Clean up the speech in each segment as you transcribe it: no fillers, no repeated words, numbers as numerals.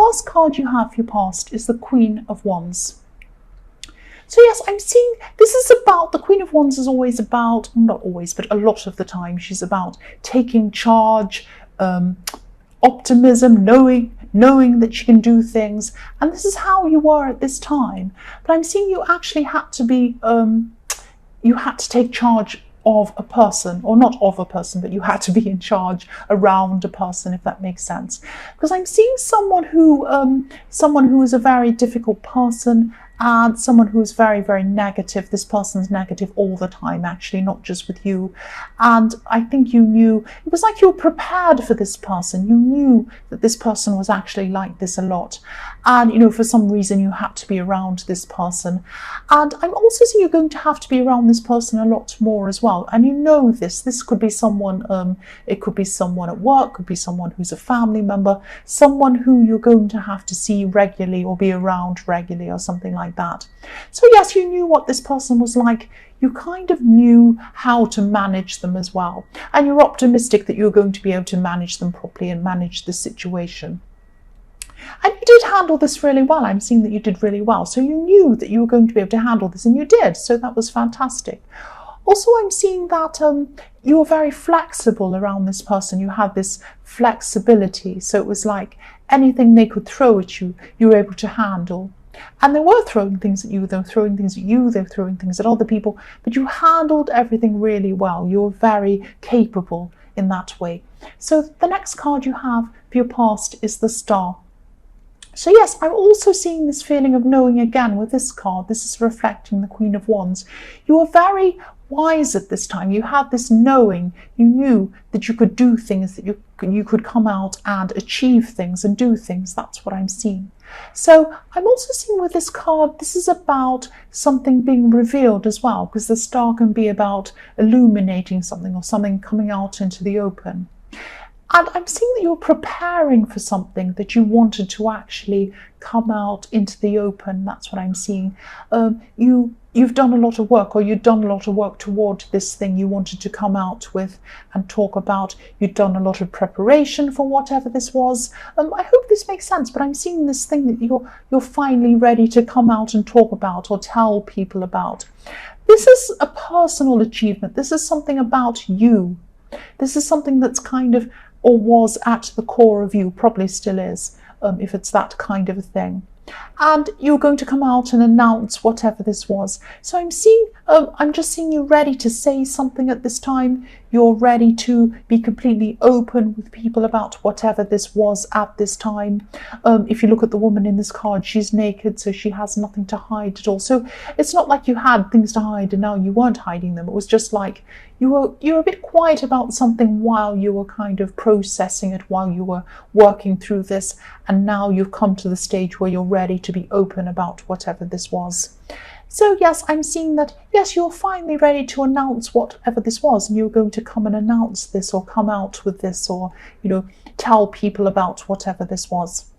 last card you have for your past is the Queen of Wands. So yes, I'm seeing this is about, the Queen of Wands is always about, not always, but a lot of the time, she's about taking charge, optimism, knowing that she can do things. And this is how you were at this time. But I'm seeing you actually had to be, you had to take charge of a person, or not of a person, but you had to be in charge around a person, if that makes sense. Because I'm seeing someone who is a very difficult person, and someone who is very, very negative. This person's negative all the time, actually, not just with you. And I think you knew, it was like you were prepared for this person. You knew that this person was actually like this a lot. And, you know, for some reason you had to be around this person. And I'm also seeing you're going to have to be around this person a lot more as well. And you know this. This could be someone, it could be someone at work, could be someone who's a family member, someone who you're going to have to see regularly or be around regularly or something like that. So yes, you knew what this person was like. You kind of knew how to manage them as well. And you're optimistic that you're going to be able to manage them properly and manage the situation. And you did handle this really well. I'm seeing that you did really well. So you knew that you were going to be able to handle this, and you did. So that was fantastic. Also, I'm seeing that you were very flexible around this person. You had this flexibility. So it was like anything they could throw at you, you were able to handle. And they were throwing things at you, they were throwing things at you, they were throwing things at other people, but you handled everything really well. You were very capable in that way. So the next card you have for your past is the Star. So yes, I'm also seeing this feeling of knowing again with this card. This is reflecting the Queen of Wands. You were very wise at this time. You had this knowing. You knew that you could do things, that you could come out and achieve things and do things. That's what I'm seeing. So I'm also seeing with this card, this is about something being revealed as well, because the Star can be about illuminating something or something coming out into the open. And I'm seeing that you're preparing for something that you wanted to actually come out into the open. That's what I'm seeing. You've done a lot of work, or you've done a lot of work toward this thing you wanted to come out with and talk about. You've done a lot of preparation for whatever this was. I hope this makes sense, but I'm seeing this thing that you're finally ready to come out and talk about or tell people about. This is a personal achievement. This is something about you. This is something that's kind of, or was at the core of you, probably still is, if it's that kind of a thing. And you're going to come out and announce whatever this was. So I'm seeing, I'm just seeing you ready to say something at this time. You're ready to be completely open with people about whatever this was at this time. If you look at the woman in this card, she's naked, so she has nothing to hide at all. So it's not like you had things to hide and now you weren't hiding them. It was just like you were a bit quiet about something while you were kind of processing it, while you were working through this, and now you've come to the stage where you're ready to be open about whatever this was. So yes, I'm seeing that, yes, you're finally ready to announce whatever this was, and you're going to come and announce this, or come out with this, or, you know, tell people about whatever this was.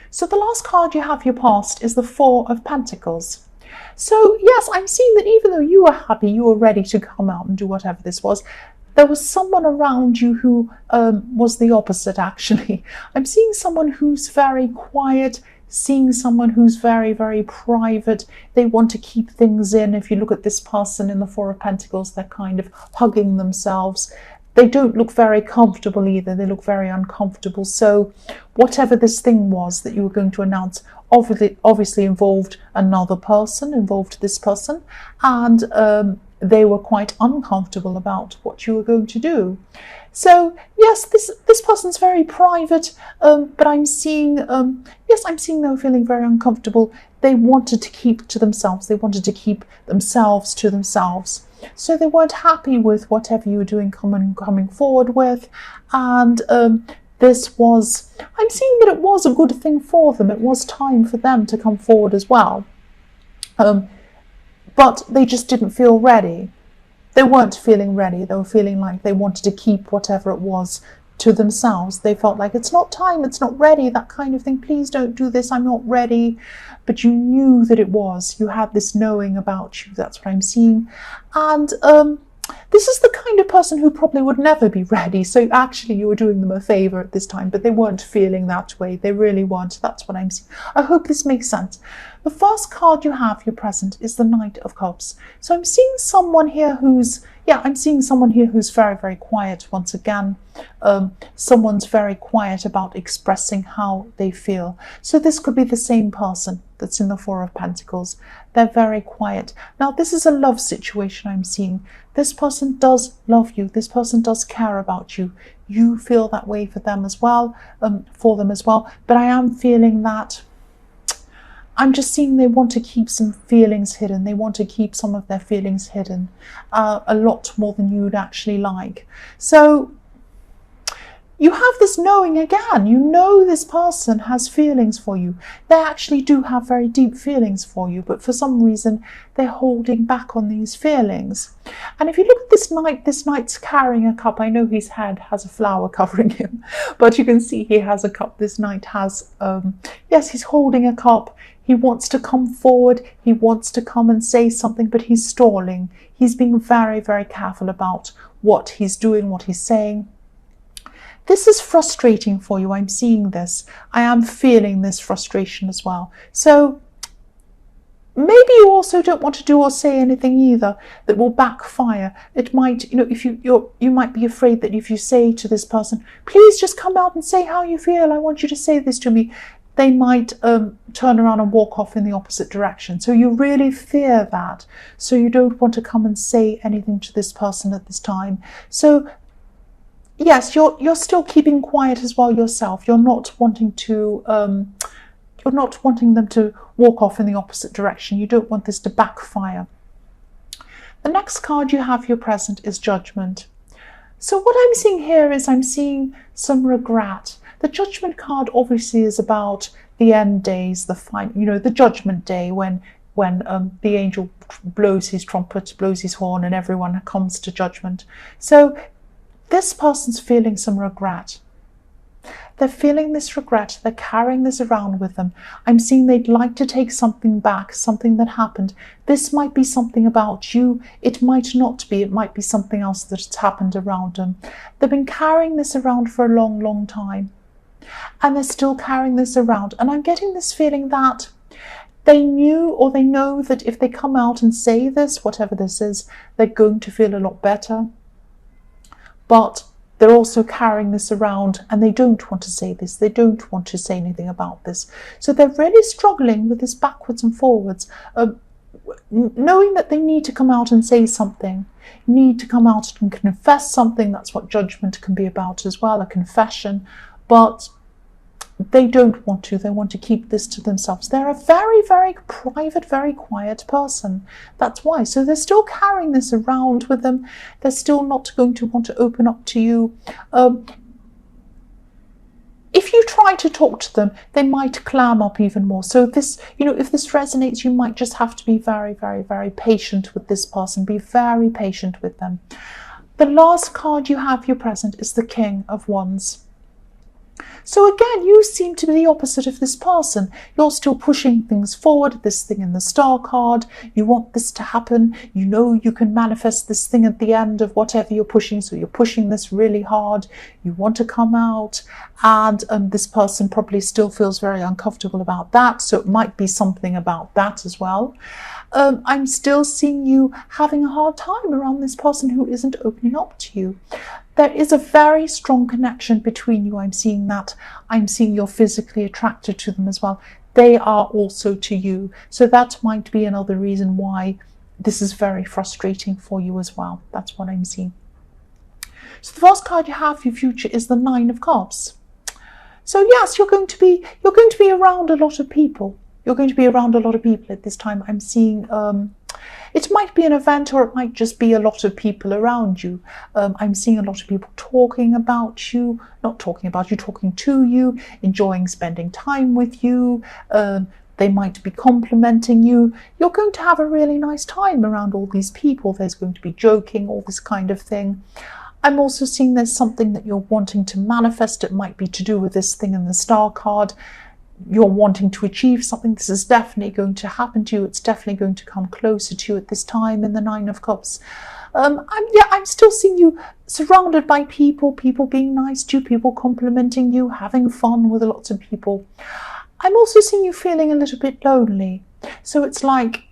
So the last card you have for your past is the Four of Pentacles. So yes, I'm seeing that even though you were happy, you were ready to come out and do whatever this was, there was someone around you who was the opposite, actually. I'm seeing someone who's very quiet, seeing someone who's very, very private. They want to keep things in. If you look at this person in the Four of Pentacles, they're kind of hugging themselves. They don't look very comfortable either. They look very uncomfortable. So whatever this thing was that you were going to announce obviously involved another person, involved this person, and they were quite uncomfortable about what you were going to do. So yes, this person's very private, but I'm seeing, yes, I'm seeing they were feeling very uncomfortable. They wanted to keep to themselves. They wanted to keep themselves to themselves. So they weren't happy with whatever you were doing, coming forward with. And this was, I'm seeing that it was a good thing for them. It was time for them to come forward as well. But they just didn't feel ready. They weren't feeling ready. They were feeling like they wanted to keep whatever it was to themselves. They felt like it's not time, it's not ready, that kind of thing. Please don't do this, I'm not ready. But you knew that it was. You had this knowing about you. That's what I'm seeing. And This is the kind of person who probably would never be ready. So actually you were doing them a favour at this time, but they weren't feeling that way. They really weren't. That's what I'm seeing. I hope this makes sense. The first card you have, your present, is the Knight of Cups. So I'm seeing someone here who's, very, very quiet once again. Someone's very quiet about expressing how they feel. So this could be the same person that's in the Four of Pentacles. They're very quiet. Now, this is a love situation I'm seeing. This person does love you. This person does care about you. You feel that way for them as well, But I am feeling that I'm just seeing they want to keep some feelings hidden. They want to keep some of their feelings hidden a lot more than you'd actually like. So you have this knowing again. You know this person has feelings for you. They actually do have very deep feelings for you, but for some reason they're holding back on these feelings. And if you look at this knight's carrying a cup. I know his head has a flower covering him, but you can see he has a cup. This knight has, yes, he's holding a cup. He wants to come forward. He wants to come and say something, but he's stalling. He's being very, very careful about what he's doing, what he's saying. This is frustrating for you. I'm seeing this. I am feeling this frustration as well. So maybe you also don't want to do or say anything either that will backfire. It might, if you might be afraid that if you say to this person, please just come out and say how you feel. I want you to say this to me. They might turn around and walk off in the opposite direction. So you really fear that. So you don't want to come and say anything to this person at this time. So yes, you're still keeping quiet as well yourself. You're not wanting them to walk off in the opposite direction. You don't want this to backfire. The next card you have, your present, is Judgment. So what I'm seeing here is I'm seeing some regret. The Judgment card obviously is about the end days, the Judgment Day when the angel blows his trumpet, blows his horn, and everyone comes to judgment. So this person's feeling some regret. They're feeling this regret. They're carrying this around with them. I'm seeing they'd like to take something back, something that happened. This might be something about you. It might not be. It might be something else that's happened around them. They've been carrying this around for a long, long time. And they're still carrying this around. And I'm getting this feeling that they knew or they know that if they come out and say this, whatever this is, they're going to feel a lot better. But they're also carrying this around and they don't want to say this. They don't want to say anything about this. So they're really struggling with this backwards and forwards, knowing that they need to come out and say something, need to come out and confess something. That's what Judgment can be about as well, a confession. But they don't want to. They want to keep this to themselves. They're a very, very private, very quiet person. That's why. So they're still carrying this around with them. They're still not going to want to open up to you. If you try to talk to them, they might clam up even more. So this, if this resonates, you might just have to be very, very, very patient with this person. Be very patient with them. The last card you have, your present, is the King of Wands. So again, you seem to be the opposite of this person. You're still pushing things forward, this thing in the Star card. You want this to happen. You know you can manifest this thing at the end of whatever you're pushing. So you're pushing this really hard. You want to come out. And this person probably still feels very uncomfortable about that. So it might be something about that as well. I'm still seeing you having a hard time around this person who isn't opening up to you. There is a very strong connection between you. I'm seeing that. I'm seeing you're physically attracted to them as well. They are also to you. So that might be another reason why this is very frustrating for you as well. That's what I'm seeing. So the first card you have for your future is the Nine of Cups. So yes, you're going to be around a lot of people. You're going to be around a lot of people at this time. I'm seeing it might be an event or it might just be a lot of people around you. I'm seeing a lot of people talking about you, not talking about you, talking to you, enjoying spending time with you. They might be complimenting you. You're going to have a really nice time around all these people. There's going to be joking, all this kind of thing. I'm also seeing there's something that you're wanting to manifest. It might be to do with this thing in the Star card. you're wanting to achieve something. This is definitely going to happen to you. It's definitely going to come closer to you at this time in the Nine of Cups. I'm still seeing you surrounded by people being nice to you, people complimenting you, having fun with lots of people. I'm also seeing you feeling a little bit lonely. So it's like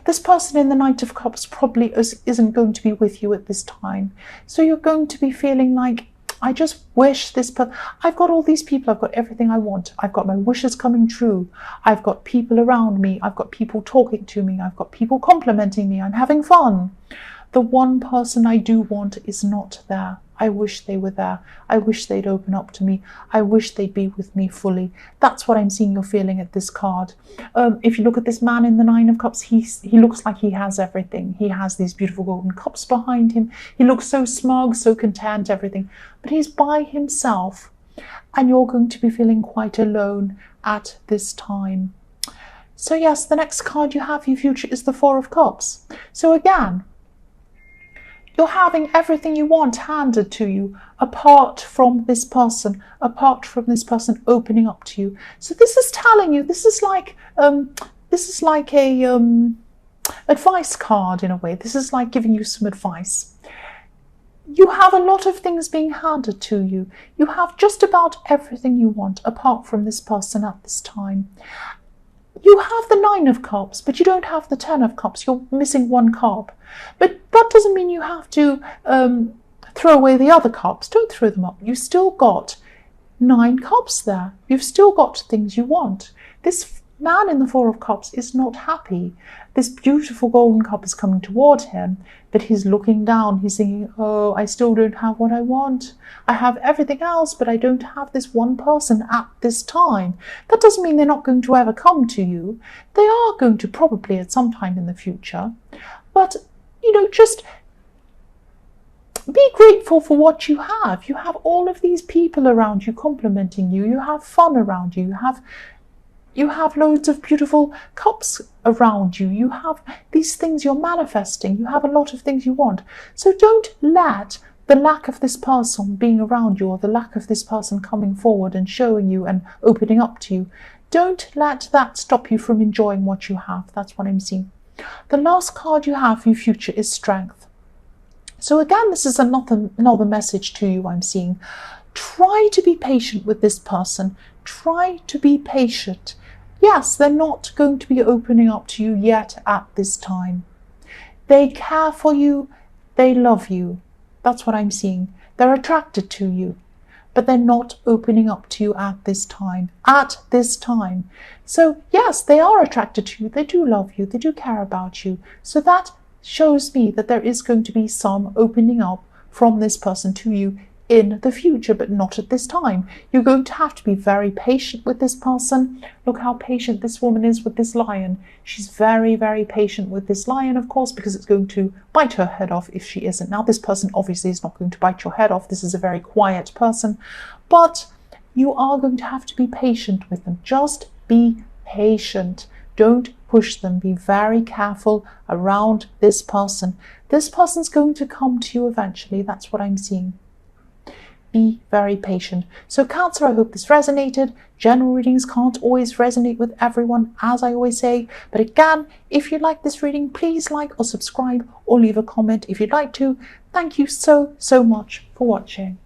this person in the Knight of Cups probably isn't going to be with you at this time. So you're going to be feeling like, I just wish this person, I've got all these people, I've got everything I want, I've got my wishes coming true, I've got people around me, I've got people talking to me, I've got people complimenting me, I'm having fun. The one person I do want is not there. I wish they were there. I wish they'd open up to me. I wish they'd be with me fully. That's what I'm seeing you're feeling at this card. If you look at this man in the Nine of Cups, he looks like he has everything. He has these beautiful golden cups behind him. He looks so smug, so content, everything. But he's by himself, and you're going to be feeling quite alone at this time. So yes, the next card you have for your future is the Four of Cups. So again, you're having everything you want handed to you, apart from this person opening up to you. So this is telling you, this is like a advice card in a way. This is like giving you some advice. You have a lot of things being handed to you. You have just about everything you want, apart from this person at this time. You have the Nine of Cups, but you don't have the Ten of Cups. You're missing one cup. But that doesn't mean you have to throw away the other cups. Don't throw them up. You've still got 9 cups there. You've still got things you want. This man in the Four of Cups is not happy. This beautiful golden cup is coming toward him, but he's looking down. He's thinking, oh, I still don't have what I want. I have everything else, but I don't have this one person at this time. That doesn't mean they're not going to ever come to you. They are going to probably at some time in the future. But, just be grateful for what you have. You have all of these people around you complimenting you. You have fun around you. You have loads of beautiful cups around you. You have these things you're manifesting. You have a lot of things you want. So don't let the lack of this person being around you, or the lack of this person coming forward and showing you and opening up to you, don't let that stop you from enjoying what you have. That's what I'm seeing. The last card you have for your future is Strength. So again, this is another message to you I'm seeing. Try to be patient with this person. Try to be patient. Yes, they're not going to be opening up to you yet at this time. They care for you. They love you. That's what I'm seeing. They're attracted to you, but they're not opening up to you at this time. At this time. So yes, they are attracted to you. They do love you. They do care about you. So that shows me that there is going to be some opening up from this person to you in the future, but not at this time. You're going to have to be very patient with this person. Look how patient this woman is with this lion. She's very, very patient with this lion, of course, because it's going to bite her head off if she isn't. Now, this person obviously is not going to bite your head off. This is a very quiet person, but you are going to have to be patient with them. Just be patient. Don't push them. Be very careful around this person. This person's going to come to you eventually. That's what I'm seeing. Be very patient. So Cancer, I hope this resonated. General readings can't always resonate with everyone, as I always say. But again, if you like this reading, please like or subscribe or leave a comment if you'd like to. Thank you so much for watching.